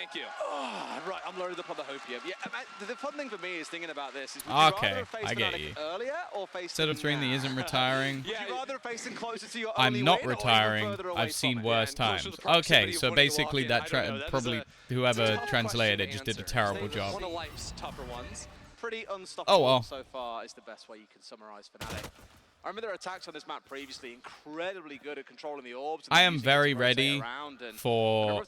Thank you. Oh, right, I'm loaded up on the Hopium. Yeah, the fun thing for me is thinking about this is would you rather face Fnatic earlier or face Instead of 3 he isn't retiring. Yeah, would you rather face them closer to your I'm only not win retiring. or even further away I've seen from worse it? times. Okay, so basically that probably whoever translated it just did a terrible job. One of life's tougher ones. Pretty unstoppable so far is the best way you can summarize Fnatic. I remember their attacks on this map previously, incredibly good at controlling the orbs. I am very ready for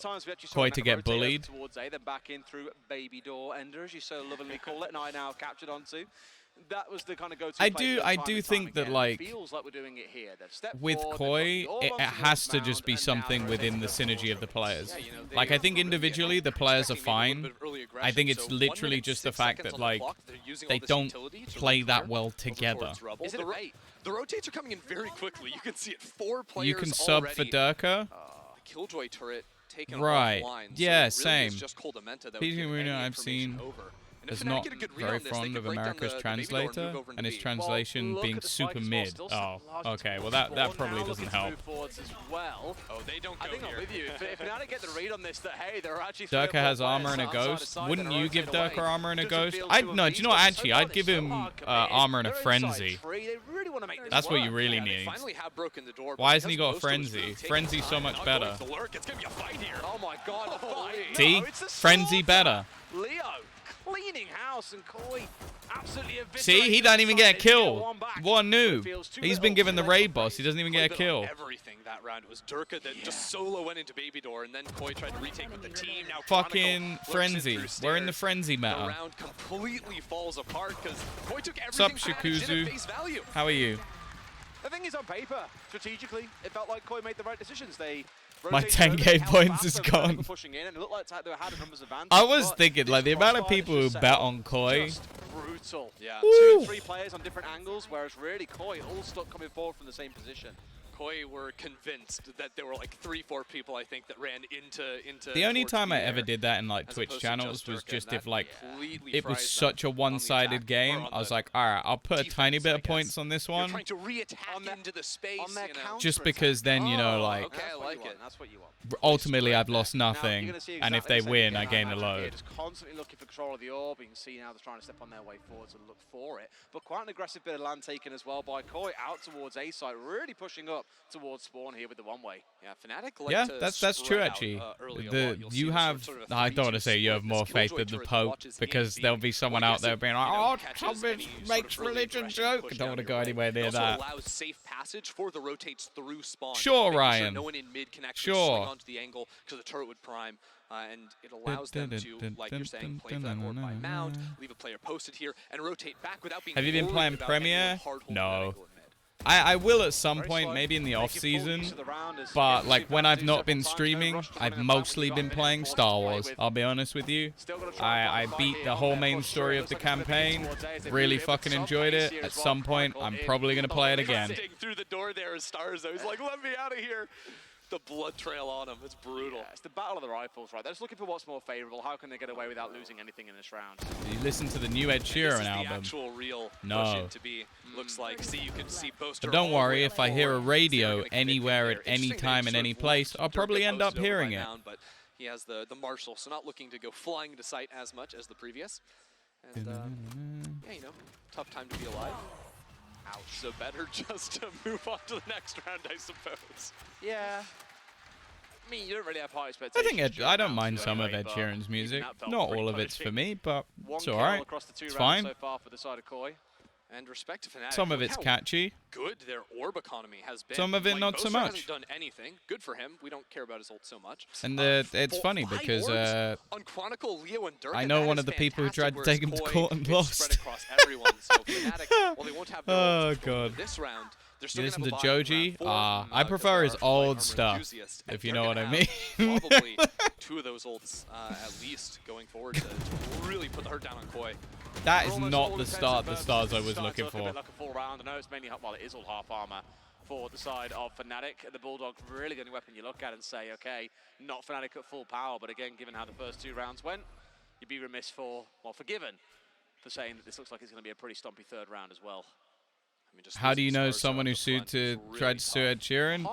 Koi to get bullied. Towards A, then back in through baby door ender, as you so lovingly call it, and I now captured onto. That was the kind of go-to. I do think that like feels like we're doing it here. with Koi, it has to just be something within the synergy of the players. Like I think individually the players are fine. I think it's literally just the fact that like they don't play that well together. Is it right? The rotates are coming in very quickly. You can see it. 4 players. You can sub for Durka. Killjoy turret taken right. offline. Yeah, so really same. just Coldamenta that PG Marino I've seen is not very fond of America's translator, and his translation being super mid. Oh, okay. Well, that probably doesn't help. Oh, they don't go here. I'm with you. If Fnatic get the read on this, that hey, they're actually Durka has armor and a ghost. Wouldn't you give Durka armor and a ghost? No, do you know what? Actually, I'd give him armor and a frenzy. That's what you really need. Why hasn't he got a frenzy? Frenzy's so much better. Oh my god, See? Frenzy better. Leo cleaning house and Koi absolutely eviscerated. See, he doesn't even get a kill. One noob. He's been given the raid boss. He doesn't even get a kill. Everything that round was Durka that just solo went into baby door, and then Koi tried to retake with the team. Now fucking frenzy. We're in the frenzy meta. The round completely falls apart because Koi took everything. Sup, Shikuzu? How are you? The thing is, on paper, strategically, it felt like Koi made the right decisions. They my 10k points is gone. I was thinking, like, the amount of people who bet on Koi. Brutal. Yeah. Woo. 2, 3 players on different angles, whereas really Koi all stuck coming forward from the same position. Koi were convinced that there were like 3, 4 people I think that ran into. The only time I ever did that in like Twitch channels was just if like it was such a one-sided game. I was like, all right, I'll put a tiny bit of points on this one. Trying to re-attack into the space, just because then you know like. Okay, I like it. That's what you want. Ultimately, I've lost nothing, and if they win, I gain a load. Just constantly looking for control of the orb. You can see now they're trying to step on their way forward to look for it. But quite an aggressive bit of land taken as well by Koi out towards A side, really pushing up towards spawn here with the one-way. Yeah, Fnatic. Yeah, that's true actually. You have, I don't want to say you have more faith than the Pope because there'll be someone out there being like, oh, Tombizz makes religion joke. I don't want to go anywhere near that. Allows safe passage for the rotates through spawn. Sure, Ryan. No one in mid can actually swing onto the angle because the turret would prime. And it allows them to, like you're saying, play for that orb by mount, leave a player posted here, and rotate back without being. Have you been playing Premier? No. I will at some point, maybe in the off-season, but like when I've not been streaming, I've mostly been playing Star Wars, I'll be honest with you. I beat the whole main story of the campaign, really fucking enjoyed it. At some point, I'm probably going to play it again. Through the door there is Stars, though. He's like, let me out of here. The blood trail on him, it's brutal. Yeah, it's the battle of the rifles, right? They're just looking for what's more favorable. How can they get away without losing anything in this round? You listen to the new Ed Sheeran album. The actual real no. To be, looks like. See, you can see Boaster. But don't worry, if I hear a radio anywhere at any time in any place, I'll probably end up hearing it. But he has the Marshal, so not looking to go flying into sight as much as the previous. And yeah, you know, tough time to be alive. Ouch. So better just to move on to the next round, I suppose. Yeah. I mean, you don't really have high expectations. I think I don't mind some of Ed Sheeran's music. Not all of it's for me, but it's alright. It's fine. So far for the side of Koi. And respect to Fnatic. Some of it's catchy. Good their orb economy has been. Some of it not so much. Hasn't done anything. Good for him. We don't care about his ult so much. And it's funny because on Chronicle, Leo and Durka, I know one of the people who tried to take him to court and lost. Everyone, so Fnatic, well, they won't have oh god. This round. You listen to Joji? I prefer his old stuff, if you know what I mean. Probably 2 of those ults at least going forward to really put the hurt down on Koi. That is not the stars I was looking for. Like a full round. I know it's mainly, well, it is all half armor for the side of Fnatic. The Bulldog really the only weapon you look at and say, okay, not Fnatic at full power, but again, given how the first 2 rounds went, you'd be remiss for, well, forgiven for saying that this looks like it's going to be a pretty stompy 3rd round as well. How do you know someone who sued to tried to sue Ed Sheeran?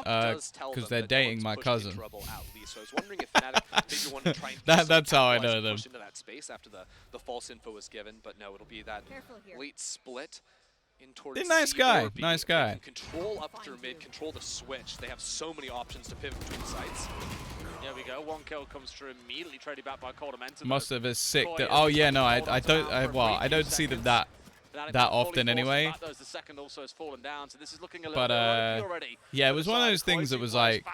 Because they're dating my cousin. That's how I know them. Into that space after the false info was given, but no, it'll be that late split in towards nice guy, nice guy. They can control up through mid, control the switch. They have so many options to pivot between sites. There we go. One kill comes through immediately, traded back by Coldamentum. Most of us sick. Oh yeah, no, I don't see them that often anyway. But yeah, it was one of those things that was like,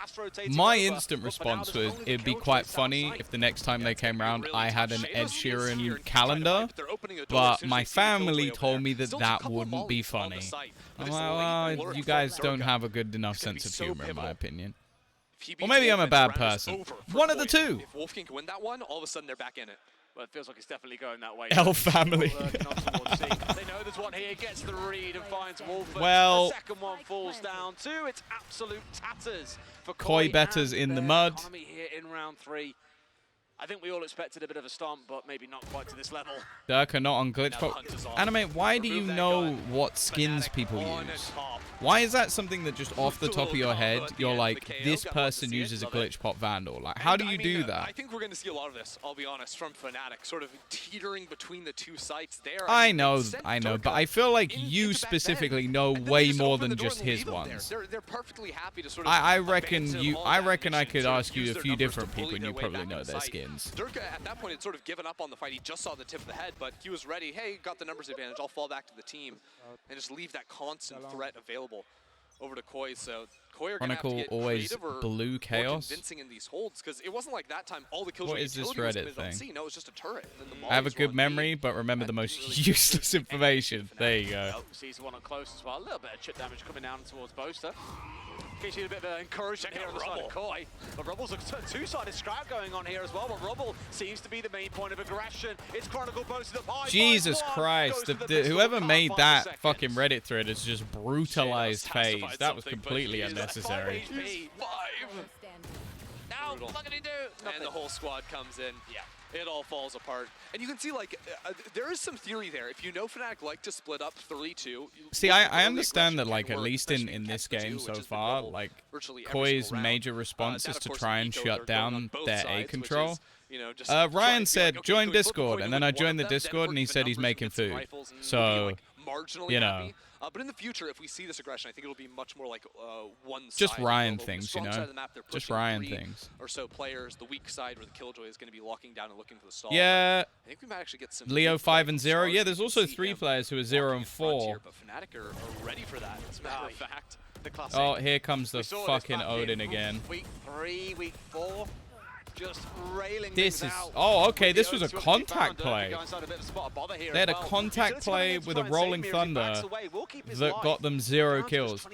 my instant response was it'd be quite funny if the next time they came around I had an Ed Sheeran calendar, but my family told me that that wouldn't be funny. I'm like, well, you guys don't have a good enough sense of humor in my opinion. Or maybe I'm a bad person. One of the two. If Wolfgang can win that one, all of a sudden they're back in it. Well, it feels like it's definitely going that way. L family. They know there's one here, gets the read and finds Wolfen. Well, the second one falls down too. It's absolute tatters for Koi Better's in the mud. Here in round 3. I think we all expected a bit of a stomp, but maybe not quite to this level. Durka not on glitch pop. Anime, why do you know what skins people use? Why is that something that just off the top of your head, you're like, this person uses a glitch pop Vandal? Like, how do you do that? I think we're going to see a lot of this, I'll be honest, from Fnatic, sort of teetering between the two sites there. I know, but I feel like you specifically know way more than just his ones. They're perfectly happy to sort of I reckon I could ask you a few different people and you probably know their skins. Durka at that point had sort of given up on the fight. He just saw the tip of the head, but he was ready. Hey, got the numbers advantage. I'll fall back to the team and just leave that constant threat available over to Koi. So Koi are going to have to get creative or blue chaos convincing in these holds, because it wasn't like that time all the kills what were is this Reddit thing? No, it was just a turret. And then the I have a good memory, but remember the most useless information. There you go. Sees one up close as well. A little bit of chip damage coming down towards Boaster. Gives you a bit of encouragement here on the side of Koi. But Rubble's a two-sided scrap going on here as well, but Rubble seems to be the main point of aggression. It's Chronicle Boasted up high. Jesus Christ. Whoever made that fucking Reddit thread is just brutalized FaZe. That was completely unnecessary. Now, what can he do? And the whole squad comes in. Yeah. It all falls apart. And you can see, like, there is some theory there. If you know Fnatic like to split up 3-2. See, I understand that, like, at least in this game so far, like, Koi's major response is to try and shut down their A control. Ryan said, join Discord, and then I joined the Discord, and he said he's making food. So, you know. But in the future, if we see this aggression, I think it'll be much more like one side. Just Ryan things, you know? Just Ryan things. Or so players, the weak side where the Killjoy is going to be locking down and looking for the stall. Yeah. I think we might actually get some Leo 5 and 0. Yeah, there's also 3 players who are 0 and 4. But Fnatic are ready for that, as a matter of fact. The classic. Oh, here comes the fucking Odin again. Week 3, week 4. Just railing this is out. Oh, okay, this was a contact play. They had a contact play with a rolling thunder that got them 0 kills.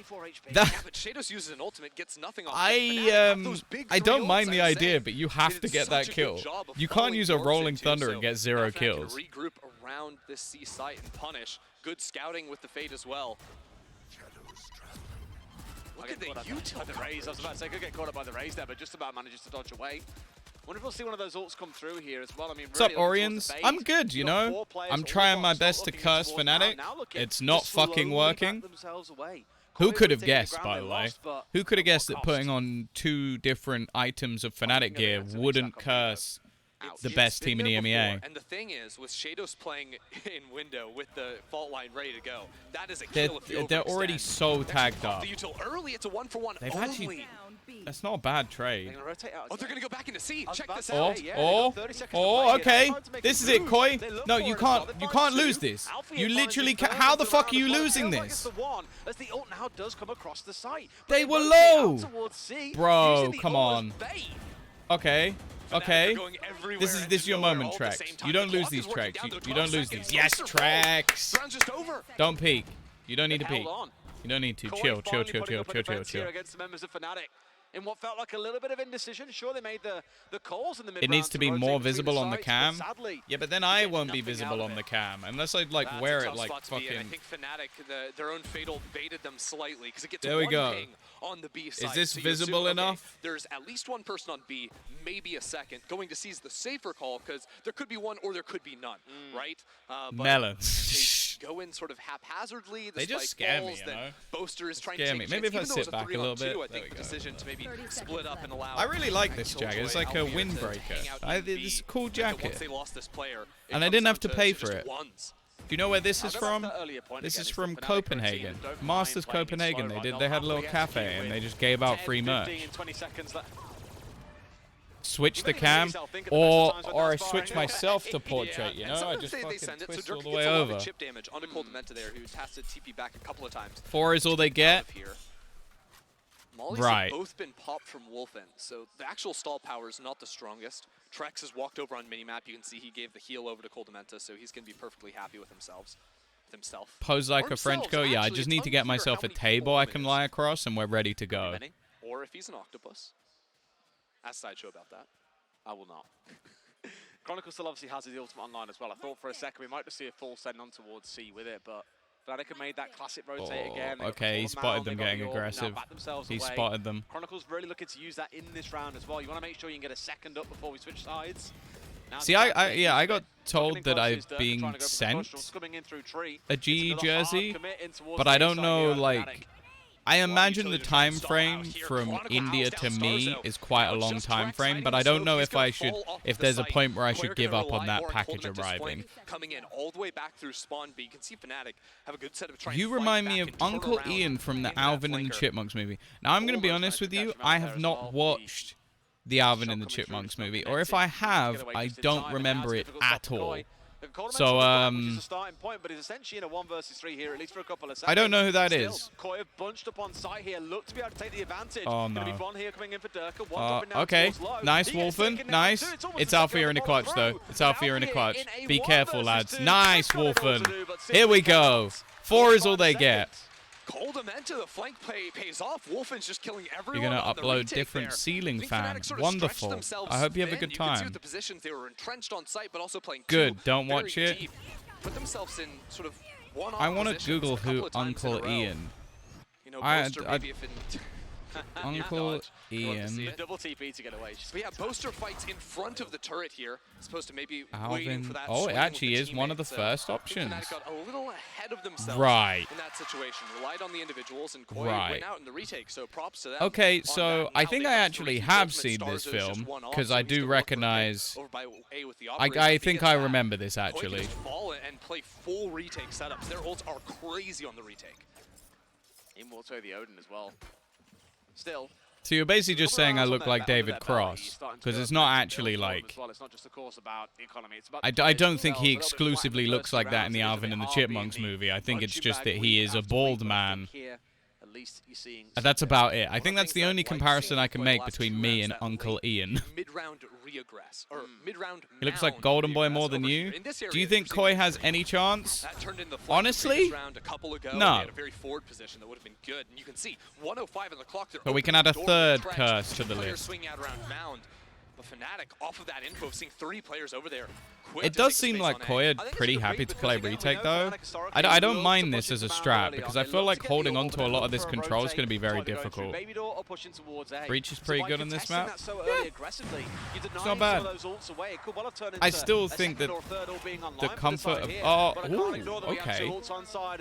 But Shadows uses an ultimate, gets nothing off. I don't mind the idea, but you have to get that kill. You can't use a rolling thunder and get 0 kills. Regroup around this C site and punish. Good scouting with the Fate as well. Look at the util. The raise. I was about to say, could get caught up by the raise there, but just about manages to dodge away. Wonder if we'll see one of those ults come through here as well. I mean, what's up, Orions? I'm good, you know. I'm trying my best to curse Fnatic. It's not fucking working. Who could have guessed, by the way? Who could have guessed that putting on 2 different items of Fnatic gear wouldn't curse the best team in the EMEA? And the thing is, with Shadows playing in window with the fault line ready to go, that is a kill if you they're already so tagged up. The util early, it's a 1-for-1 They've only. Actually, that's not a bad trade. Oh, they're gonna go back into C. Check this out. Okay. This is it, Koi. No, you can't lose this. You literally can't. How the fuck are you losing this? They were low. Bro, come on. Okay. Okay. This is your moment, Trex. You don't lose these, Trex. You don't lose these. Yes, Trex. Don't peek. You don't need to peek. You don't need to. Chill. Against the members of Fnatic. In what felt like a little bit of indecision. Sure, they made the calls in the mid. It needs to be more visible on the cam. Yeah, but then I won't be visible on the cam unless I like wear it like fucking. I think Fnatic, their own fatal baited them slightly because it gets there we go. Ping on the B side. Is this visible enough? There's at least one person on B, maybe a second. Going to C is the safer call because there could be one or there could be none, right? Melons. go in sort of haphazardly, the they just spike scare falls, me, you then know? Boaster is trying Scare to me. take Maybe if I even though it was sit back a 3-on-2, little bit. I There think we the go. decision to maybe split up and allow. I really like this jacket. It's like a Killjoy out here to windbreaker. hang out in It's a B, cool and jacket. once they lost this player, it And I comes didn't down have to pay for just it. ones. Do you know where this is I'll go back from? to that earlier point This again. is It's from the Fnatic team Copenhagen. that don't mind Masters playing it Copenhagen. slow, right? They had a little They'll cafe happily and they execute just gave out 10, free 15, merch. 20 seconds left. Switch the cam, or I switch myself to portrait, you know? I just fucking twist all the way over. Chip damage onto Cold Dementa there, who's has to TP back a couple of times. 4 is all they get. Molly's Right. have both been popped from Wolfen, so the actual stall power is not the strongest. Trex has walked over on minimap. You can see he gave the heal over to Cold Dementa, so he's going to be perfectly happy with himself. Pose like Or a French himself, girl. Yeah, I actually, just it's need to get unclear myself how a many table people I Wolfen can is. lie across, and we're ready to go. Or if he's an octopus. Ask Sideshow about that. I will not. Chronicle still obviously has his ultimate online as well. I thought for a second we might just see a full send on towards C with it, but Fnatic have made that classic rotate again. Okay, he spotted them getting aggressive. He spotted them. Chronicle's really looking to use that in this round as well. You want to make sure you can get a second up before we switch sides. See, I got told that I'm being sent a GE jersey, but I don't know, like, I imagine the time frame from India to me is quite a long time frame, but I don't know if I should, if there's a point where I should give up on that package arriving. Coming in all the way back through spawn B, you can see Fnatic have a good set of You remind me of Uncle Ian from the Alvin and the Chipmunks movie. Now, I'm going to be honest with you, I have not watched the Alvin and the Chipmunks movie, or if I have, I don't remember it at all. So, I don't know who that is. Koi have bunched up on site here, look to be able to take the advantage. Oh, no. Here coming in for Durka. One Okay, nice, Wolfen, nice. It's Althea in a clutch, though. It's Althea in a clutch. Be careful, lads. Nice, Wolfen. Here we go. 4 is all they get. Cold Dementa, the flank play pays off. Wolfen's just killing everyone. You're going on to the upload retake different there. ceiling fans. Sort of Wonderful. I hope you have a good You can see time. with the positions they were entrenched on site, but also playing Good, two don't very watch it. deep. Put themselves in sort of one-off I want to positions Google a couple who of times in a Uncle row. Ian. You know, I- Boaster maybe if it Uncle Ian. Double TP to get away. But yeah, Boaster fights in front of the turret here, as opposed to maybe waiting for Alvin. that Oh, it swing actually with is the one of the teammates. first I think options. Fnatic got a little ahead of themselves Right. in that situation. Relied on the individuals, and Koi Right. went out in the retake, so props to them. Okay, on so that. I Now think they I got actually three have ultimate seen this Starzo's just film, one off, because so I he's do still working recognize... over by A with the operator. I If he think gets I that, remember this, Koi can actually. just fall and play full retake setups. Their ults are crazy on the retake. Immortal the Odin as well. Still. So you're basically just saying I look like David Cross, because it's not actually like... It's not just, of course, about the economy. It's about I don't think he exclusively looks like that in the Alvin and the Chipmunks movie. I think it's just that he is a bald man. And that's about it. I think that's the only comparison I can make between me and Uncle Ian. Mid-round regress, or mid-round He looks like Golden Boy more than you. Do you think Koi has any chance? Honestly? No. Had a very forward position that would have been good, and you can see 105 on the clock. But we can add a third curse to the list. Swinging out around mound. But Fnatic, off of that info, of seeing 3 players over there. It does seem like Koi are pretty happy to play retake, though. I don't mind this as a strat, because I feel like holding on to a lot of this control is going to be very difficult. Breach is pretty good on this map. Yeah. It's not bad. I still think that the comfort of... Oh, ooh, okay.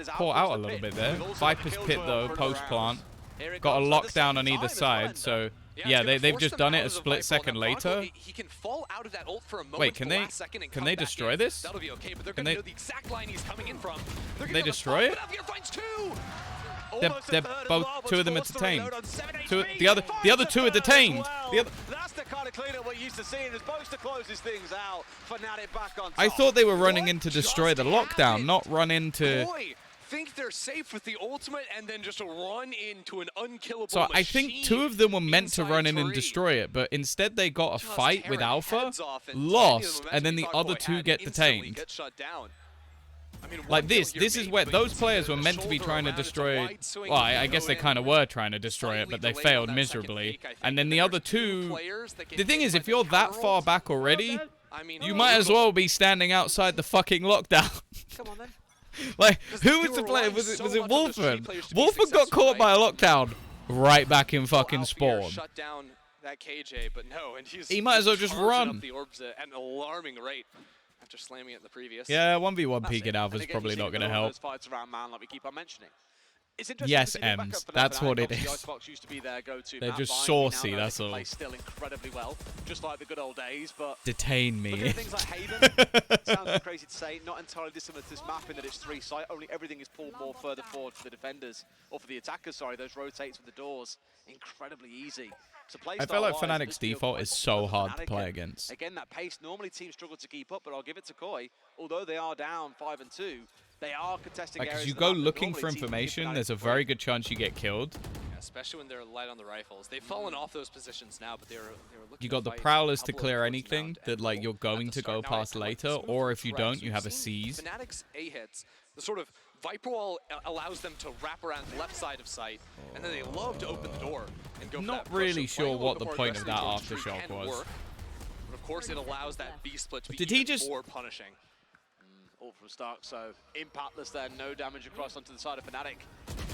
Caught out a little bit there. Viper's Pit, though, post-plant. Got a lockdown on either side, so... Yeah, they've just done it a split second later. He can fall out of that ult for a moment. Wait, can they destroy this? That'll be okay, but they're going to know the exact line he's coming in from. Can they destroy it? They're both, 2 of them are detained. The other 2 are detained. That's the kind of cleanup we're used to seeing as Boaster closes things out. Fnatic back on top. I thought they were running in to destroy the lockdown, not run into... Think they're safe with the ultimate and then just run into an unkillable So I think 2 of them were meant to run in and destroy it, but instead they got a fight with Alpha, lost, and then the other 2 get detained. Like this is where those players were meant to be trying to destroy... Well, I guess they kind of were trying to destroy it, but they failed miserably. And then the other 2... The thing is, if you're that far back already, you might as well be standing outside the fucking lockdown. Come on then. Like, who was the player? Was it Wolfen? Wolfen got caught by a lockdown right back in fucking spawn. Shut down that KJ, but no, and he might as well just run. Up the orbs at an alarming rate. after slamming it in the previous. Yeah, 1v1 peeking Alpha is probably not going to help. Fights around man, like we keep on mentioning. Yes, M's. That's what it is. They're just saucy, that's all. Still incredibly well, just like the good old days, but detain me. Things like Haven, sounds crazy to say, not entirely dissimilar to this map in that it's 3-site, only everything is pulled more further forward for the defenders, or for the attackers, sorry, those rotates with the doors, incredibly easy. So I feel like Fnatic's default is so hard to play against. Again, that pace, normally teams struggle to keep up, but I'll give it to Koi, although they are down 5-2, they are contesting areas. Because you go looking for information, there's a very good chance you get killed. Yeah, especially when they're light on the rifles. They've fallen off those positions now, but they were looking. You got the Prowlers to clear anything that like you're going to go past later, or if you don't, you have a seize. Fnatic's A hits, the sort of Viper Wall allows them to wrap around the left side of site, and then they love to open the door and go. Not really sure what the point of that aftershock was. But of course, it allows that B split to be more punishing. All from Stark, so impactless there, no damage across onto the side of Fnatic.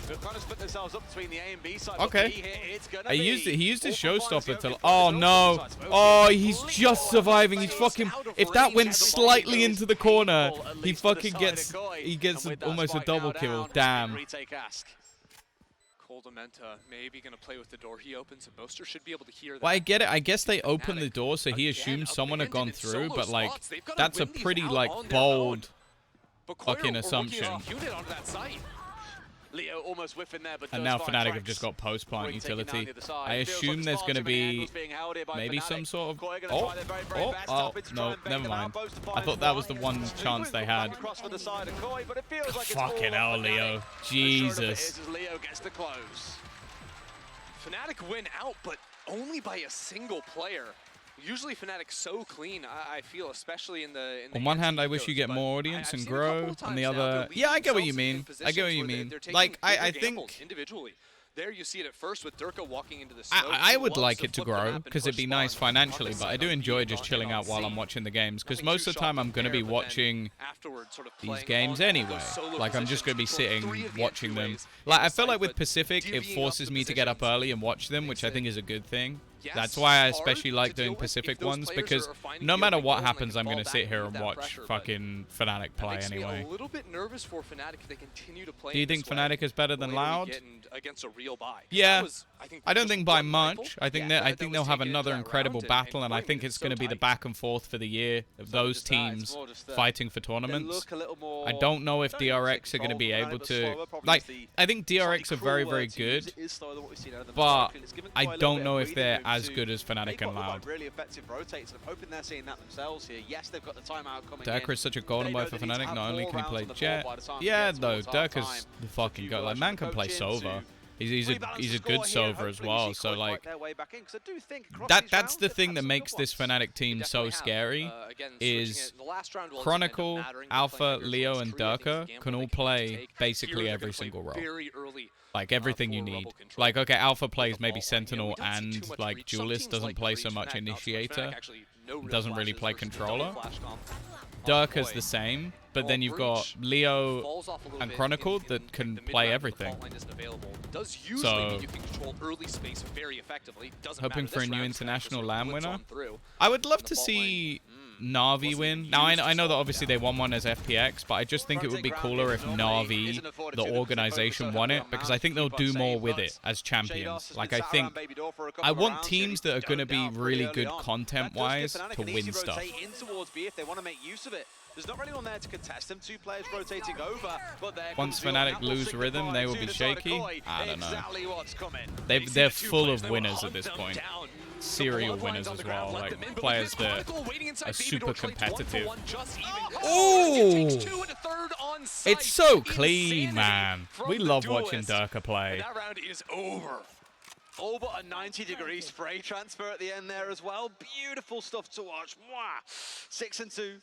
They've kind of split themselves up between the A and B side. Okay. He used his showstopper to. Oh no! Oh, he's just surviving. He's fucking. If that went slightly into the corner, he fucking gets. He gets almost a double kill. Damn. Coldamenta maybe going to play with the door he opens, and Boaster should be able to hear that. Well, I get it. I guess they opened the door, so he assumes someone had gone through, but like, that's a pretty like bold fucking assumption. Leo almost whiffing there, but and now Fnatic have just got post-plant utility. I assume there's going to be maybe some sort of... Oh, no, never mind. I thought that was the one chance they had. Fucking hell, Leo. Jesus. Fnatic win out, but only by a single player. Usually Fnatic's so clean, I feel, especially in the on one hand, I wish you get more audience and grow. On the other, yeah, I get what you mean. I get what you mean. Like, I think individually. There you see it at first with Durka walking into the snow. I would like it to grow because it'd be nice financially, but I do enjoy just chilling out while I'm watching the games because most of the time I'm going to be watching these games anyway. Like, I'm just going to be sitting watching them. Like, I feel like with Pacific, it forces me to get up early and watch them, which I think is a good thing. That's why I especially like doing Pacific ones, because no matter what happens, I'm going to sit here and watch fucking Fnatic play anyway. A little bit nervous for Fnatic if they continue to play. Do you think Fnatic is better than Loud? Against a real buy. Yeah, I don't think by much. I think they'll have another incredible battle, and I think it's going to be the back and forth for the year of those teams fighting for tournaments. I don't know if DRX are going to be able to... Like, I think DRX are very, very good, but I don't know if they're as good as Fnatic and Loud. Durka is such a golden boy for Fnatic. Not only can he play Jet... Yeah, though, Durka's the fucking god. Like, man can play Sova. He's a good Sova as well, so like that's the thing that makes this Fnatic team so scary is Chronicle, Alpha, Leo, and Durka can all play basically every single role. Like everything you need. Like, okay, Alpha plays maybe Sentinel and like Duelist, doesn't play so much Initiator, doesn't really play Controller. Durka's the same, but then you've got Leo and Chronicle that can play everything. So, hoping for a new international LAN winner. I would love to see Na'Vi win. Now, I know that obviously they won one as FPX, but I just think it would be cooler if Na'Vi, the organization, won it, because I think they'll do more with it as champions. Like, I want teams that are going to be really good content-wise to win stuff. There's not really one there to contest them. Two players rotating over, but once Fnatic lose rhythm, they will be shaky. I don't know. They're full of winners at this point. Serial winners as well. Like players that are super competitive. Oh! It's so clean, man. We love watching Durka play. That round is over. All but a 90-degree spray transfer at the end there as well. Beautiful stuff to watch. 6-2.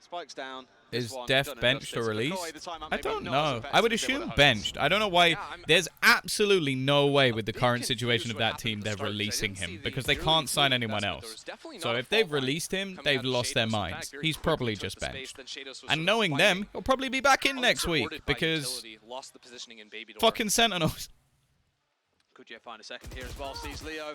Spikes down. Is Def benched or released? I don't know. I would assume benched. I don't know why. There's absolutely no way with the current situation of that team they're releasing him, because they can't sign anyone else. So if they've released him, they've lost their minds. He's probably just benched. And knowing them, he'll probably be back in next week, because fucking Sentinels. Could you find a second here as well? Sees Leo.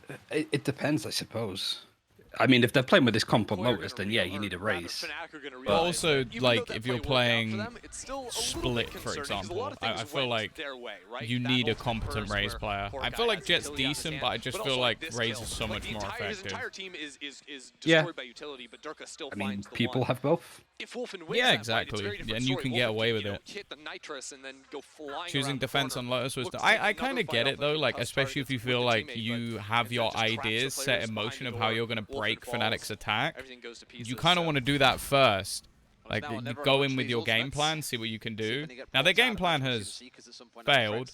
It depends, I suppose. I mean, if they're playing with this comp on Lotus, then yeah, you need a raise. But also, like, if you're playing Split, for example, I feel like you need a competent Raze player. I feel like Jet's decent, but I just feel like Raze is so much more effective. Yeah. I mean, people have both. Yeah, exactly. And you can get away with it. Choosing defense on Lotus was... I kind of get it, though, like, especially if you feel like you have your ideas set in motion of how you're going to break Fnatic's attack. You kind of want to do that first. Like, you go in with your game plan, see what you can do. Now, their game plan has failed.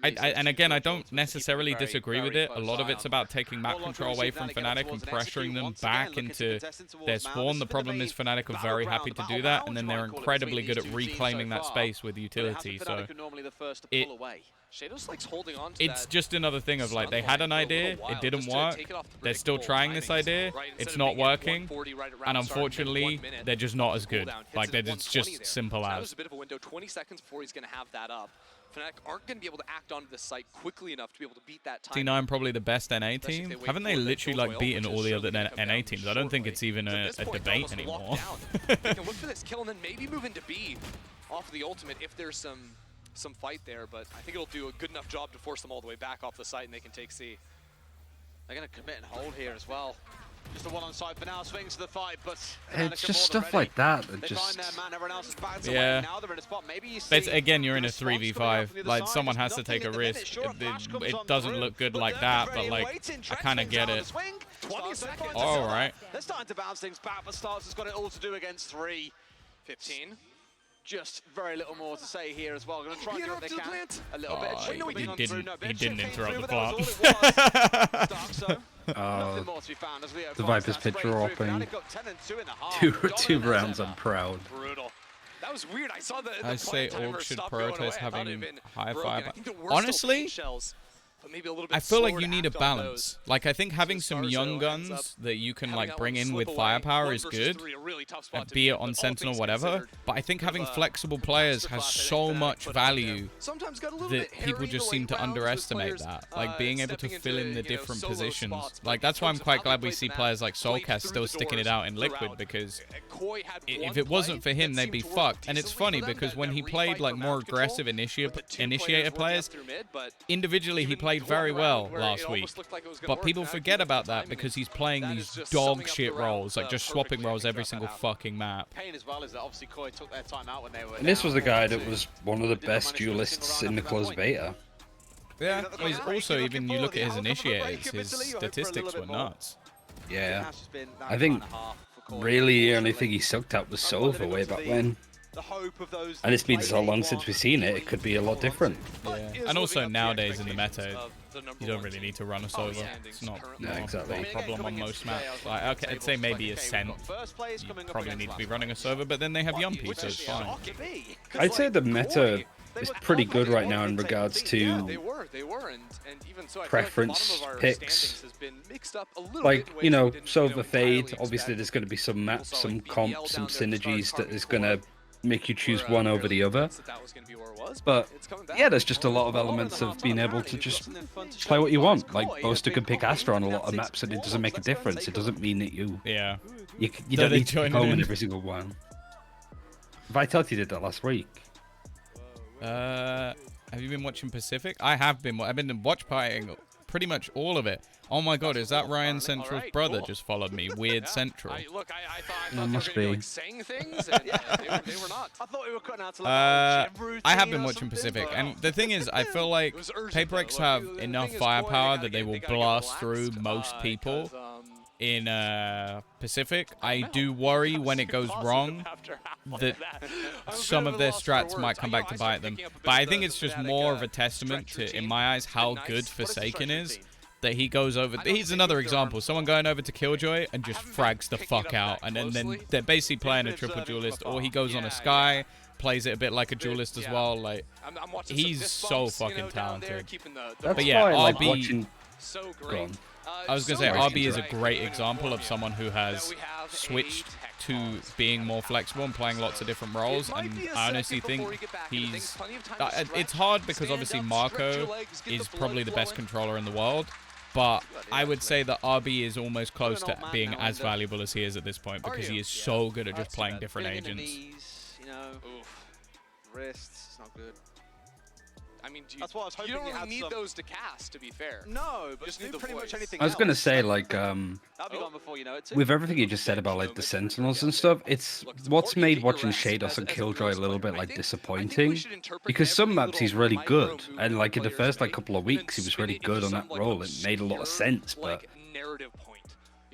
And again, I don't necessarily disagree with it. A lot of it's about taking map control away from Fnatic and pressuring them back into their spawn. The problem is Fnatic are very happy to do that, and then they're incredibly good at reclaiming that space with utility. So it's just another thing of, like, they had an idea, it didn't work, they're still trying this idea, it's not working, and unfortunately, they're just not as good. Like, it's just simple as. Fnatic aren't going to be able to act onto the site quickly enough to be able to beat that time. T9 probably the best NA team. Haven't they literally, like, beaten all the other NA teams? I don't think it's even a debate anymore. They can look for this kill and then maybe move into B off the ultimate if there's some fight there, but I think it'll do a good enough job to force them all the way back off the site and they can take C. They're going to commit and hold here as well. Just the one on side for now, swings to the fight, but it's just stuff like that that just... Yeah. But again, you're in a 3v5. Like, someone has to take a risk. It doesn't look good like that, but, like, I kind of get it. All right. They're starting to bounce things back, but Stars has got it all to do against 3. 15. Just very little more to say here as well. Going to try and do what they can. A little bit of he didn't interrupt the plant. The Viper's pit dropping. Two rounds, I'm proud. Brutal. That was weird. I saw the I say Org should prioritize having high firepower. Honestly, I feel like you need a balance. Like, I think having some young guns that you can, like, bring in with firepower is good, be it on Sentinel or whatever, but I think having flexible players has so much value that people just seem to underestimate that. Like, being able to fill in the different positions. Like, that's why I'm quite glad we see players like Soulcast still sticking it out in Liquid, because if it wasn't for him, they'd be fucked. And it's funny, because when he played, like, more aggressive initiator players, individually he played very well last week, but people forget about that because he's playing these dog shit roles, like just swapping roles every single fucking map. And this was the guy that was one of the best duelists in the closed beta. Yeah, well, he's also, even you look at his initiators, his statistics were nuts. Yeah, I think really the only thing he sucked at was Sova way back when. And it's been so long since we've seen it, it could be a lot different. Yeah. And also nowadays in the meta, you don't really need to run us over. It's not a problem on most maps. Like, okay, I'd say maybe Ascent, you probably need to be running us over, but then they have Yumpy, so it's fine. I'd say the meta is pretty good right now in regards to preference picks. Like, you know, Sova Fade, obviously there's going to be some maps, some comps, some synergies that is going to make you choose one over the other. But yeah, there's just a lot of elements of being able to just play what you want. Like, Boaster can pick Astra on a lot of maps and it doesn't make a difference. It doesn't mean that you don't need to home in every single one. Vitality did that last week. Have you been watching Pacific? I have been. I've been watch partying pretty much all of it. Oh my god, is that Ryan Central's brother just followed me? Weird Central. That must be. I have been watching Pacific, and the thing is, I feel like Paper X have enough firepower that they will blast through most people in Pacific. I do worry when it goes wrong that some of their strats might come back to bite them. But I think it's just more of a testament to, in my eyes, how good Forsaken is. That he goes over. He's another example. Someone going over to Killjoy and just frags the fuck out. And then they're basically playing a triple duelist. Or he goes on a Sky, plays it a bit like a duelist as well. Like, he's so fucking talented. But yeah, RB... I was going to say, RB is a great example of someone who has switched to being more flexible and playing lots of different roles, and I honestly think he's... it's hard because obviously Marco is probably the best controller in the world, but I would say that RB is almost close to being as valuable as he is at this point because he is so good at just playing different agents. You know, wrists, it's not good. I mean, that's what I was hoping you don't really need those to cast, to be fair. No, but just need pretty much anything I was gonna say, like, that'll be gone before you know it too. with everything you just said about like the Sentinels and stuff, it's what's made watching Shados and Killjoy a little bit like disappointing, because some maps he's really good, and like in the first like couple of weeks he was really good on that role. It made a lot of sense, but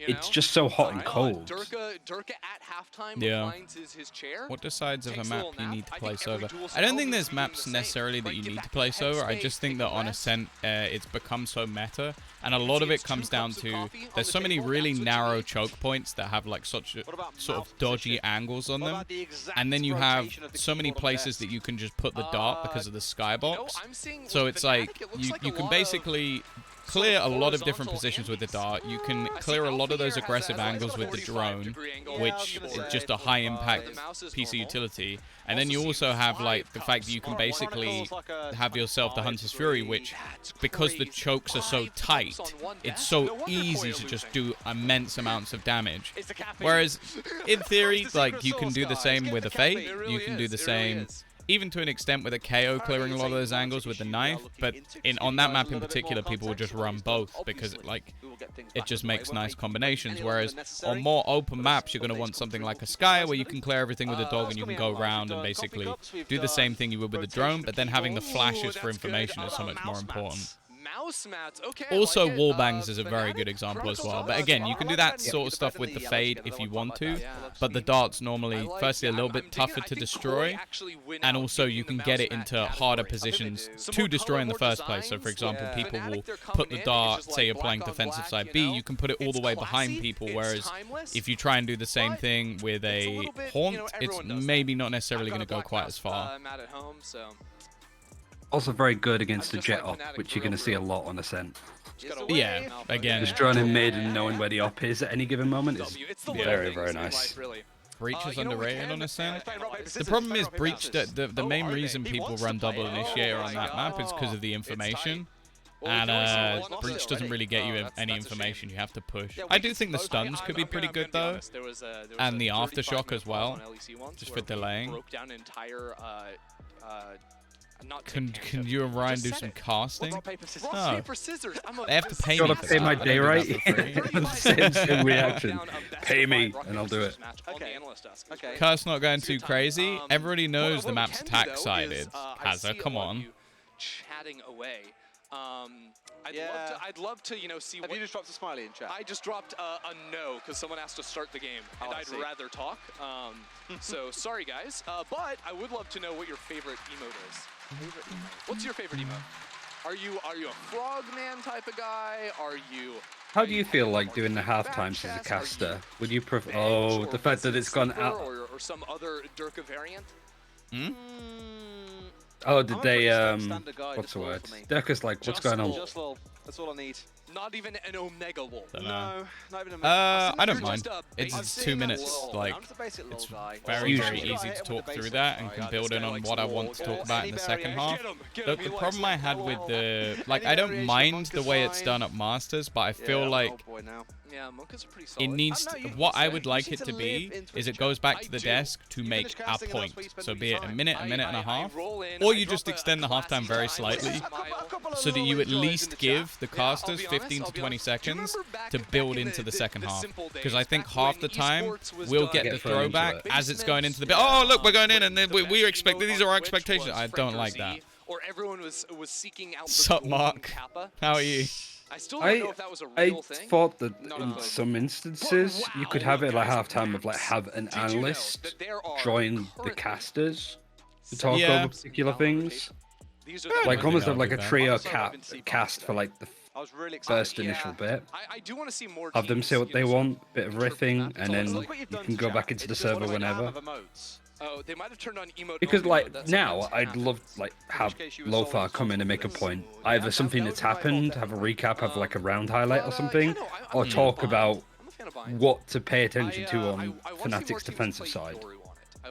it's just so hot and cold. Durka at halftime finds his chair. What decides if a map you need to place over? I don't think there's maps necessarily that you need to place over. I just think that on Ascent, it's become so meta, and a lot of it comes down to there's so many really narrow choke points that have like such sort of dodgy angles on them, and then you have so many places that you can just put the dart because of the skybox. So it's like you can basically clear a lot of different positions with the dart. You can clear a lot of those aggressive angles with the drone, which is just a high impact piece of utility. And then you also have like the fact that you can basically have yourself the Hunter's Fury, which because the chokes are so tight, it's so easy to just do immense amounts of damage. Whereas in theory, like you can do the same with a Fate, you can do the same even to an extent with a KO clearing a lot of those angles with the knife, but on that map in particular, people will just run both because it just makes nice combinations. Whereas on more open maps, you're going to want something like a Sky where you can clear everything with a dog and you can go around and basically do the same thing you would with a drone, but then having the flashes for information is so much more important. Also, wallbangs is a very good example as well. But again, you can do that sort of stuff with the Fade if you want to. But the dart's normally, firstly, a little bit tougher to destroy. And also, you can get it into harder positions to destroy in the first place. So, for example, people will put the dart, say you're playing defensive side B, you can put it all the way behind people. Whereas if you try and do the same thing with a Haunt, it's maybe not necessarily going to go quite as far. Also very good against the jet op, which you're going to see a lot on Ascent. Yeah, again. Just droning mid and knowing where the op is at any given moment is very, very nice. Breach is underrated on Ascent. The problem is Breach, the main reason people run double initiator on that map is because of the information. And Breach doesn't really get you any information, you have to push. I do think the stuns could be pretty good though, and the aftershock as well, just for delaying. Can you and Ryan do some casting? Oh. They have to pay me. Gotta pay my day right. Same reaction. Pay me, and I'll do it. Curse not going too crazy. Everybody knows the map's attack-sided. Hazza, come on. Chatting away. I'd love to, see. Have you just dropped a smiley in chat? I just dropped a no because someone asked to start the game, and I'd rather talk. So sorry, guys. But I would love to know what your favorite emote is. What's your favorite emote? Are you a frogman type of guy? Are you? How do you feel like doing the half times as a caster? Would you prefer? Oh, the fact that it's gone out. Or some other Durka variant? Hmm? Oh, did they, what's the word? Durka's like, what's going on? Just lol. That's all I need. Not even an Omega Wolf. No, not even I don't mind. It's 2 minutes. Like, it's very, very easy to talk through that and can build in on what I want to talk about in the second half. The problem I had with the, like, I don't mind the way it's done at Masters, but I feel like it needs to, what I would like it to be is it goes back to the desk to make a point. So be it a minute and a half, or you just extend the halftime very slightly so that you at least give the casters 15 to 20 seconds to build into the second half. Because I think half the time we'll get the throwback as it's going into the bit. Oh, look, we're going in and then we expect, these are our expectations. I don't like that. Or everyone was seeking out. Sup, Mark? How are you? I still don't know if that was a real thing. I thought that in some instances you could have it like halftime of like have an analyst join the casters to talk over particular things. Like almost have like a trio cast for like the first initial bit. I do want to see more. Have them say what they want, bit of riffing, and then you can go back into the server whenever. Oh, they might have turned on emote. Because like now, I'd love like have Lothar come in and make a point, either something that's happened, have a recap, have like a round highlight or something, or talk about what to pay attention to on Fnatic's defensive side.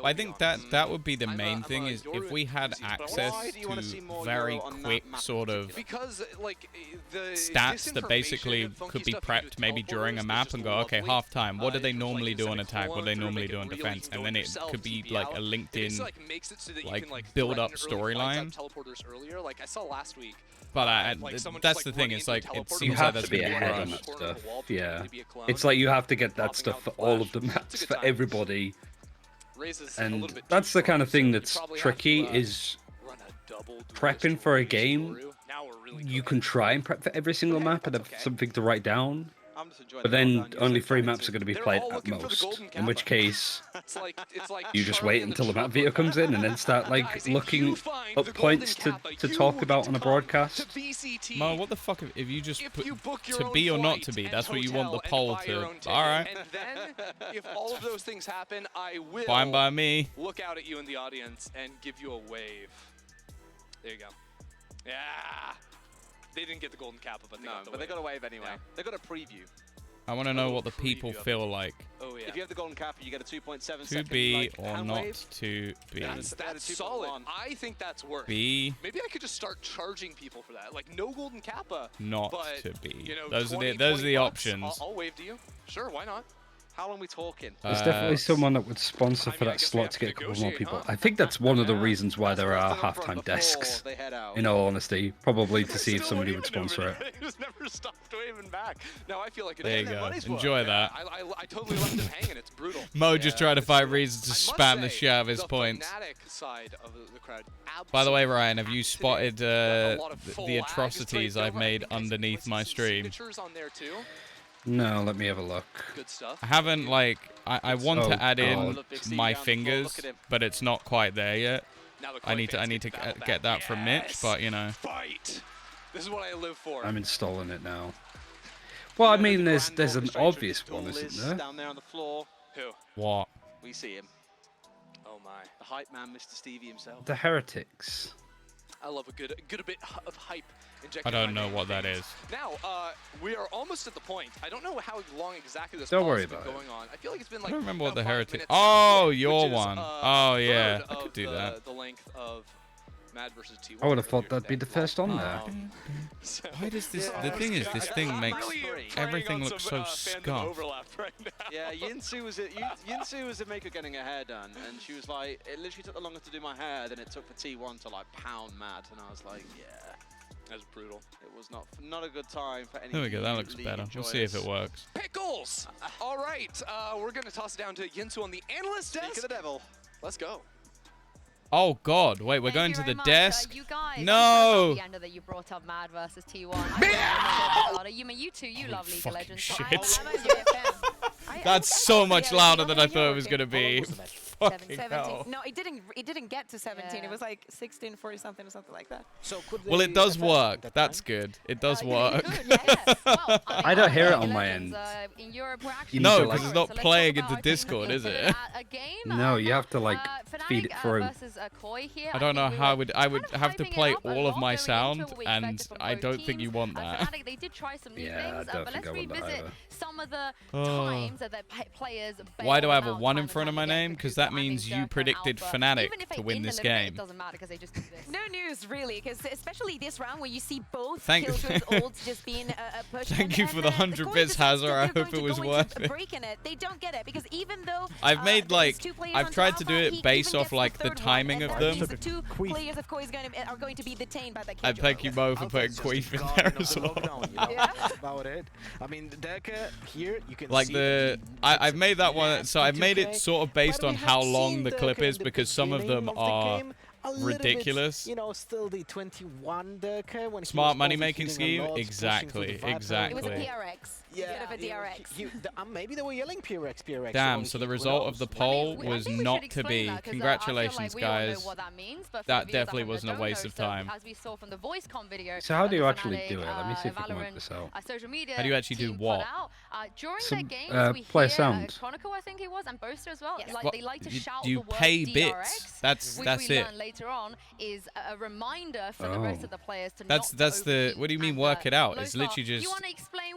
I think that would be the main thing, is if we had access to very quick sort of stats that basically could be prepped maybe during a map and go, okay, half-time, what do they normally do on attack, what do they normally do on defense, and then it could be like a LinkedIn like build-up storyline. Like I saw last week. But that's the thing, it's like, it seems like that's be going to be ahead on rushed. that stuff. Yeah. It's like you have to get that stuff for all of the maps, for everybody. And that's the kind of thing that's tricky, is prepping for a game. You can try and prep for every single map and have something to write down, but then only 3 maps are going to be played at most, in which case you just wait until the map video comes in and then start like looking up points to talk about on a broadcast. Mo, what the fuck if you just put to be or not to be? That's what you want the poll to. Alright. And then, if all of those things happen, I will Fine by me. Look out at you in the audience and give you a wave. There you go. Yeah. They didn't get the golden kappa, but they got a wave anyway. Yeah. They got a preview. I want to know what the people feel like. Oh yeah. If you have the golden kappa, you get a 2.7 To second be like, or not wave. to be. That's solid. I think that's worth. Be. Maybe I could just start charging people for that. Like no golden kappa. Not but, to be. You know, those 20, are the bucks, options. I'll wave to you. Sure, why not? How long are we talking? There's definitely someone that would sponsor for that slot to get a couple more people. I think that's one of the reasons why there are halftime desks. In all honesty, probably to see if somebody would sponsor it. He just never stopped waving back. Now I feel like there you go. Enjoy that. I totally left him hanging. It's brutal. Mo just trying to find reasons to spam the shit out of his points. By the way, Ryan, have you spotted the atrocities I've made underneath my stream? No, let me have a look. Good stuff. I haven't, like, I want to add in my fingers, but it's not quite there yet. I need to get that from Mitch, but you know. Fight. This is what I live for. I'm installing it now. Well, I mean, there's an obvious one, isn't there? Down there on the floor. Who? What? We see him. Oh my. The hype man, Mr. Stevie himself. The Heretics. I love a good bit of hype. I don't know what that is. Now, we are almost at the point. I don't know how long exactly this don't pause worry has been about going on. I feel like it's been like I don't remember what the Heretic. minutes, Oh, your is, one. Oh yeah, I of could do that. The length of Mad versus T1. I would have thought that'd be the first on there. Why does this? The thing is, this thing makes everything look so scuffed. Right now. Yeah, Yinsu was a maker getting her hair done, and she was like, it literally took longer to do my hair than it took for T1 to like pound Mad, and I was like, yeah. That was brutal. It was not a good time for any. There we go. That looks better. We'll see if it works. Pickles. All right, we're gonna toss it down to Yinsu on the analyst desk. Speak of the devil. Let's go. Oh God! Wait, we're going to the desk. You guys, no. That you brought up Mad versus T1. You two, you love League of Legends. Shit. That's so much louder than I thought it was gonna be. 17. Hell. No, it didn't get to 17. It was like 16, 40 something or something like that. So well, it does work. That's good. It does work. Well, I don't hear it on my end. In Europe, we're No, because it's not playing into Discord, is it? No, you have to like feed it through. I don't know how I would have to play all of my sound, and I don't think you want that. They did try some new Yeah, things, I don't but think let's I want that revisit either. some of the times that the players. Why do I have a 1 in front of my name? Because that means you predicted Fnatic to win this game. It doesn't matter because they just do this. No news, really, because especially this round where you see both Thank Killjoy's ults just being pushed. Thank you for the 100 bits, Hazard. I hope it was worth it. They don't get it because even though I've made like I've tried to do Alpha, it based off like the timing of them. These two players of Koi are going to be detained by that. And thank you both for putting Queef in there as well. Yeah. That's about it. I mean, Deca here you can like see I've made that one, so I've made it sort of based on how long the clip is because some of them are ridiculous. Bit, you know, still the 21 Deca when smart money making scheme. Exactly. It was a PRX. Yeah, a DRX. Maybe they were yelling PRX. Damn, so the result of the poll was not to be. Congratulations, guys. That definitely wasn't a waste of time. As we saw from the voice com video. So how do you actually do it? Let me see if I can work this out. How do you actually do what? During their games, play sound. Chronicle, I think it was, and Boaster as well. Yes. Like, they like to shout do you the word pay DRX, bits? That's which we it. learn later on is a reminder for the rest of the players to that's not the. What do you mean work it out? It's literally just. You want to explain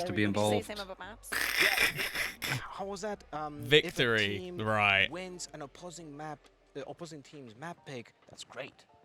has to be involved. Say same about maps. How was that? Victory, if a team right? Wins an opposing team's map pick. That's great.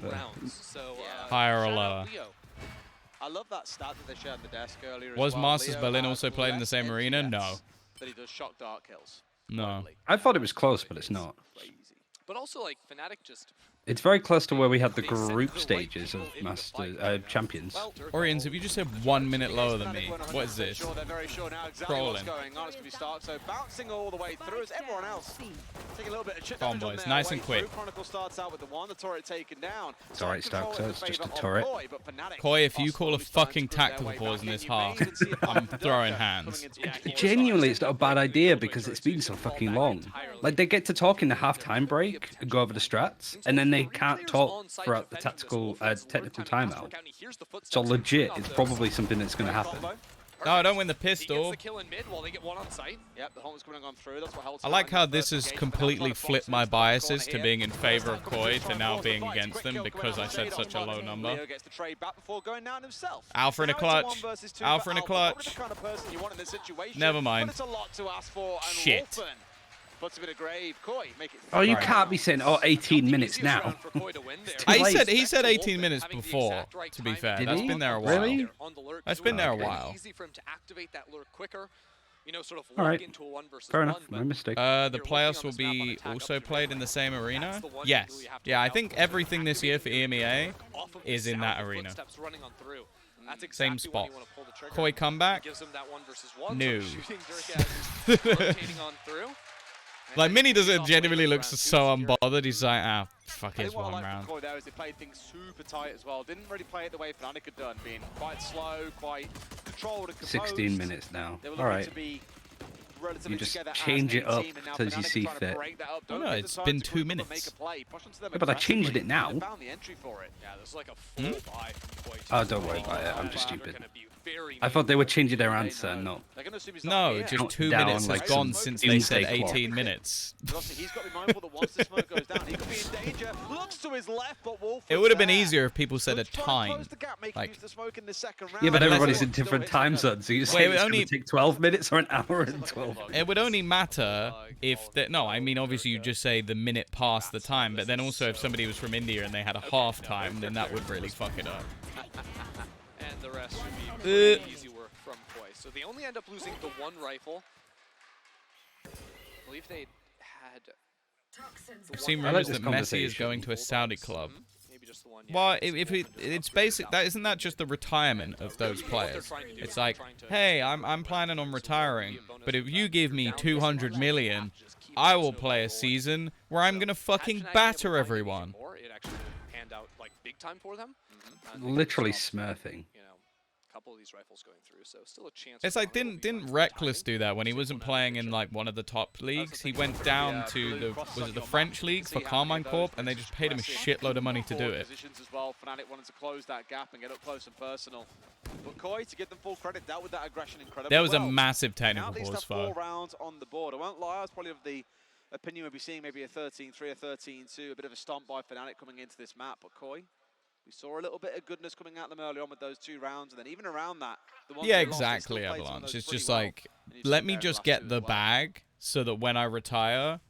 2 rounds. So higher or shout out lower. Leo. I love that stat that they shared on the desk earlier. Was as well. Masters Leo Berlin has also played in the same less arena? FPS No. That he does shock dart kills. No. I thought it was close, but it's not. Crazy. But also, like, Fnatic just... It's very close to where we had the group stages of Master Champions. Oriens, if you just said 1 minute lower than me, what is this? They're very sure now exactly what's Trolling. going on. It's going to be Stark, so bouncing all the way through as everyone else taking a little bit of chip Come on, damage on boys, their nice way and quick. through. Chronicle starts out with the one, the turret taken down. It's alright, Stark, so it's just a Favour turret. of Koi, but Fnatic Koi, if are you call a slowly starting fucking to group their tactical way pause back in this You may half, even see a I'm Darker throwing coming hands. into the Genuinely, it's not a bad idea because it's been so fucking long. Like, they get to talk in the half-time break and go over the strats, and then they they can't talk throughout the technical timeout. So legit, it's probably something that's going to happen. No, I don't win the pistol. I like how this has completely flipped my biases to being in favor of Koi to now being against them because I said such a low number. Alpha in a clutch. Alpha in a clutch. Never mind. Shit. Oh, you can't be saying, oh, 18 minutes now. He said 18 minutes before, to be fair. That's been there a while. Really? That's been there a while. All right. Fair enough. My mistake. The playoffs will be also played in the same arena? Yes. Yeah, I think everything this year for EMEA is in that arena. Same spot. Koi comeback? No. Like, Mini doesn't genuinely look so unbothered. He's like, ah, fuck it, one round. They played things super tight as well. Didn't really play it the way Fnatic had done, being quite slow, quite controlled and composed. 16 minutes now. All right. You just change it up as you see fit. Oh, no, it's been 2 minutes. Yeah, but I changed it now. Oh, don't worry about it. I'm just stupid. I thought they were changing their answer, not... No, just 2 minutes has gone since they said 18 minutes. It would have been easier if people said a time. Like, yeah, but everybody's in different time zones, so you're saying it's going to take 12 minutes or an hour and 12 minutes? It would only matter if... No, I mean, obviously you just say the minute past the time, but then also if somebody was from India and they had a half time, then that would really fuck it up. And the rest would be pretty easy work from Koi. So they only end up losing the one rifle. I believe they had... I've seen rumors that Messi is going to a Saudi club. Maybe just the one. Well, it's basic. Isn't that just the retirement of those players? It's like, hey, I'm planning on retiring, but if you give me 200 million, I will play a season where I'm gonna fucking batter everyone. It actually panned out like big time for them. Literally smurfing. Couple of these rifles going through, so still a chance. It's like, didn't Reckless do that when he wasn't playing in like one of the top leagues? He went down to the French league for Carmine Corp, and they just paid him a shitload of money to do it. Fnatic wanted to close that gap and get up close and personal. But Koi, to give them full credit, dealt with that aggression incredibly There was a well. massive technical pause pause for 4 rounds on the board. I won't lie, I was probably of the opinion we'd be seeing maybe a 13-3 or 13-2, a bit of a stomp by Fnatic coming into this map, but Koi, we saw a little bit of goodness coming out of them early on with those 2 rounds, and then even around that, yeah, exactly, Avalanche. It's just like, let me just get the bag so that when I retire,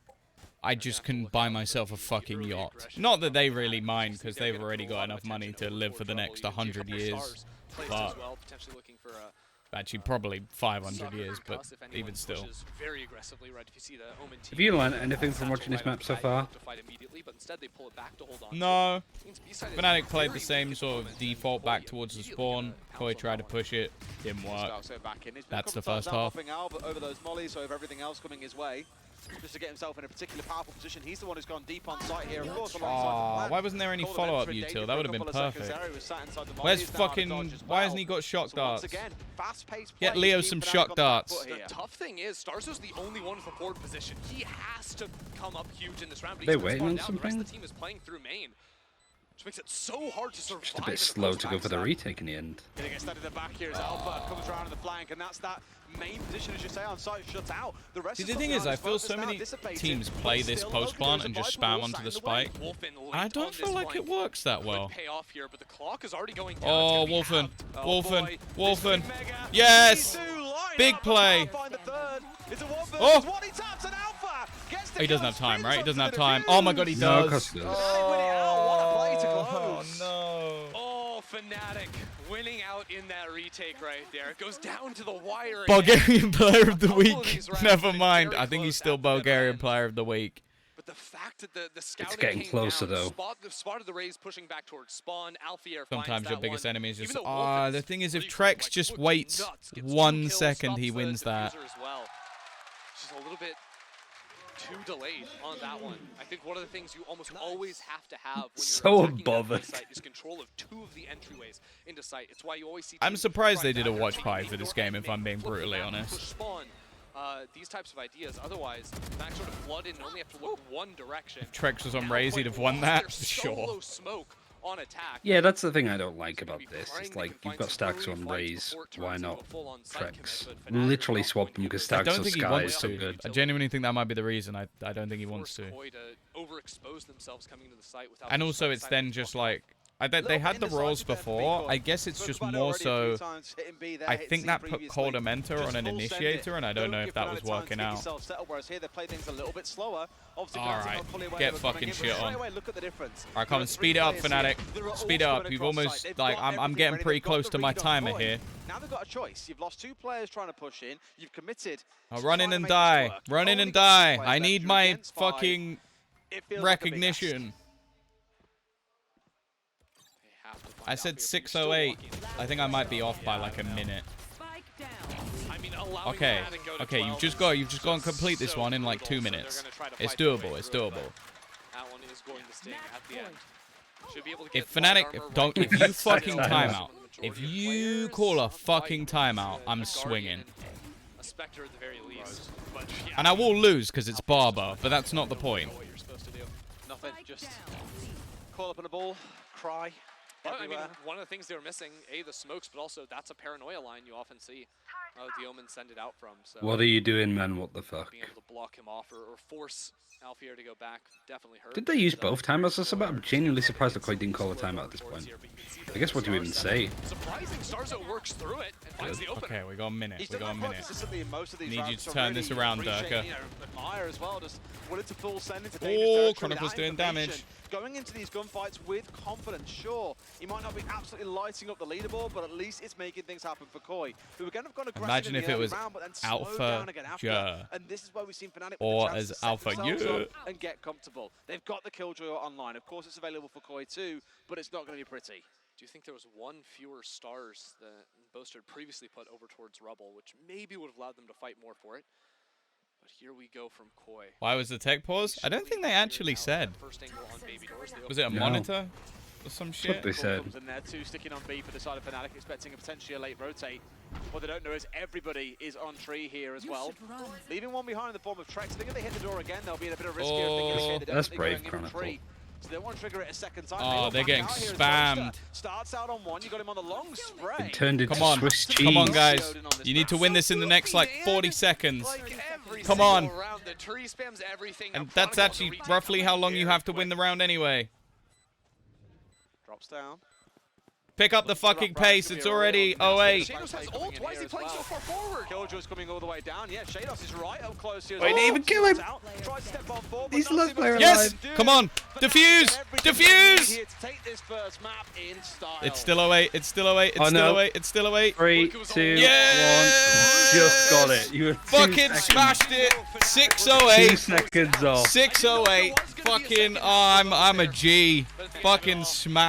I just can buy myself a fucking yacht. Not that they really mind, because they've already got enough money to live for the next 100 years. But actually, probably 500 years, but even still. Have you learned anything from watching this map so far? No. Fnatic played the same sort of default back towards the spawn. Koi tried to push it, didn't work. That's the first half. Over those mollies, over everything else coming his way. Just to get himself in a particularly powerful position. He's the one who's gone deep on site here, of course. Why wasn't there any follow-up util? That would have been perfect. Where's fucking... Why hasn't he got shock darts? Get Leo some shock darts. The tough thing is, Starzo's the only one with a forward position. He has to come up huge in this round. They're waiting on something? The rest of the team is playing through main, which makes it so hard to survive. Just a bit slow to go for the retake in the end. Gonna get started at the back here as Alpha comes around in the flank, and that's that main position, as you say, on site shut out. The rest See, the thing is, I feel so many teams play this post plant and just spam onto the spike. I don't feel like it works that well. Oh, Wolfen. Wolfen. Wolfen. Yes! Big play. Oh! He doesn't have time, right? He doesn't have time. Oh my god, he does. Oh no. Oh, Fnatic winning out in that retake right there. It goes down to the wire. Bulgarian player of the week. Never mind. I think he's still Bulgarian player of the week. But the fact that the scouting it's getting closer though. Spotted the Rays pushing back towards spawn. Alfier sometimes your biggest enemy is just the thing is, if Trex just waits 1 second, he wins that. Just a little bit too delayed on that one. I think one of the things you almost always have to have when so you're bothered is control of 2 of the entryways into site. It's why you always see. I'm surprised they did a watch pie for this game, if I'm being brutally honest. these types of ideas. Otherwise, Fnatic sort of flood in and only have to look one direction. If Trex was on Raze, he'd have won that, for sure. Smoke on attack. Yeah, that's the thing I don't like about this. It's like, you've got Stax on Raze, why not Trex? Literally swap them because I Stax don't on think he Sky wants is so to. good. I genuinely think that might be the reason. I don't think he wants to. Overexpose themselves coming to the site without And also, it's then just like... they had the roles before. I guess it's just more so... I think that put colder mentor on an initiator, and I don't know if that was working out. Alright, get fucking shit on. Alright, come on, speed it up, Fnatic. Speed it up. You've almost... Like, I'm getting pretty close to my timer here. Now they've got a choice. You've lost 2 players trying to push in. You've committed. I'll run in and die. Run in and die. I need my fucking recognition. I said 6:08. I think I might be off by like a minute. Okay, okay, you've just got to complete this one in like 2 minutes. It's doable. It's doable. That one is going to sting at the end. If Fnatic if you fucking timeout, if you call a fucking timeout, I'm swinging. A Spectre at the very least. And I will lose because it's Barber, but that's not the point. Nothing. Just call up on the ball, cry. I mean, one of the things they were missing, the smokes, but also that's a paranoia line you often see the Omen send it out from. So What are you doing, man? What the fuck? Being able to block him off or force Alfier to go back definitely hurt. Did they use both timeouts? I'm genuinely surprised that Koi didn't call a timeout at this point. I guess what do you even say? Surprising, Starzo works through it and finds the opener. Okay, we got a minute. We got a minute. Need you to Need turn this around, Durka. Oh, Chronicle's doing damage. Going into these gunfights with confidence, sure. He might not be absolutely lighting up the leaderboard, but at least it's making things happen for Koi, who are going to have gone aggressive. Imagine if it was round, but then Alpha and this is why we've seen Fnatic or as Alpha and get comfortable. They've got the Killjoy online. Of course, it's available for Koi too, but it's not going to be pretty. Do you think there was one fewer stars that Boaster had previously put over towards Rubble, which maybe would have allowed them to fight more for it? But here we go from Koi. Why was the tech pause? I don't think they actually said. Was it a monitor or some shit? What they said. In there too, sticking on B for the side of Fnatic, expecting a potentially a late rotate. What they don't know is everybody is on tree here as well. Leaving one behind in the form of Trex. I think if they hit the door again, they'll be in a bit of risk here. Oh, that's brave, Chronicle. So they want to trigger it a second time. Oh, they're getting spammed. Starts out on one, you got him on the long spray. It turned into Come on, Swiss cheese. come on, guys. You need to win this in the next like 40 seconds. Come on. And that's actually roughly how long you have to win the round anyway. Drops down. Pick up the fucking pace. It's already 08. Shados has ult. Why is he playing so far forward? Killjoy's coming all the way down. Yeah, Shados is right up close here. Wait, didn't even kill him. Tries to step on forward, He's the last player alive. Yes! Come on! Diffuse! Diffuse! It's still 08. It's still 08. It's still 08. It's still 08. 3, 2, Yes! 1. Just got it. You were fucking smashed it. 608. 2 seconds off. 608. Fucking, I'm a G. Fucking smash.